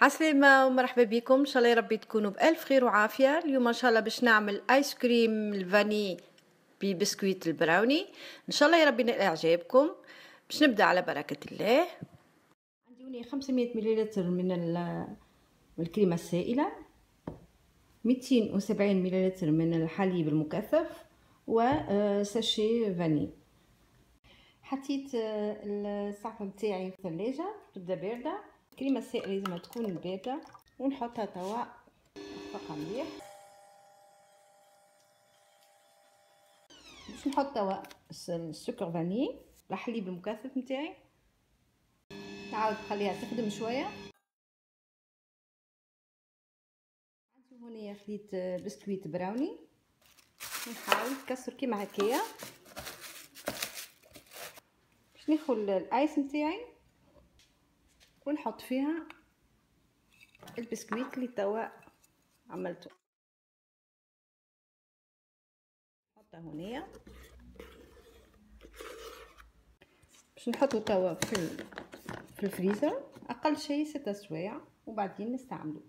عسلامة ومرحبا بكم. ان شاء الله يا ربي تكونوا بألف خير وعافية. اليوم ان شاء الله باش نعمل ايس كريم الفاني ببسكويت البراوني، ان شاء الله يا ربي نلقى اعجابكم. باش نبدا على بركة الله. عندي 500 مليلتر من الكريمة السائلة، 270 مليلتر من الحليب المكثف، وساشي فاني. حطيت الصحفة متاعي في الثلاجة تبدا باردة. الكريمة السائلة لازم تكون باردة، ونحطها توا نخفقها مليح. باش نحط توا السكر فاني الحليب المكثف متاعي، نعاود نخليها تخدم شوية. عندي هنا خليت بسكويت براوني، نحاول نكسر كيما هكايا باش ناخذ الايس نتاعي ونحط فيها البسكويت اللي توا عملته. نحطها هنا باش نحطو توا في الفريزر اقل شيء 6 سوايع وبعدين نستعملو.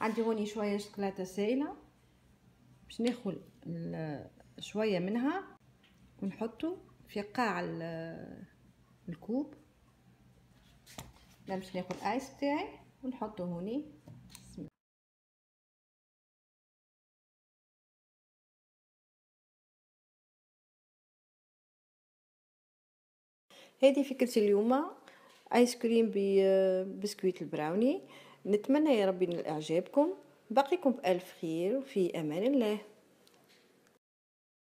عندي هوني شويه شوكولاته سائله، باش ناخذ شويه منها ونحطو في قاع الكوب. باش ناخذ الايس تاعي ونحطو هوني. هذه فكرتي اليوم، ايس كريم ببسكويت البراوني. نتمنى يا ربي نال اعجابكم. بقيكم بألف خير وفي امان الله.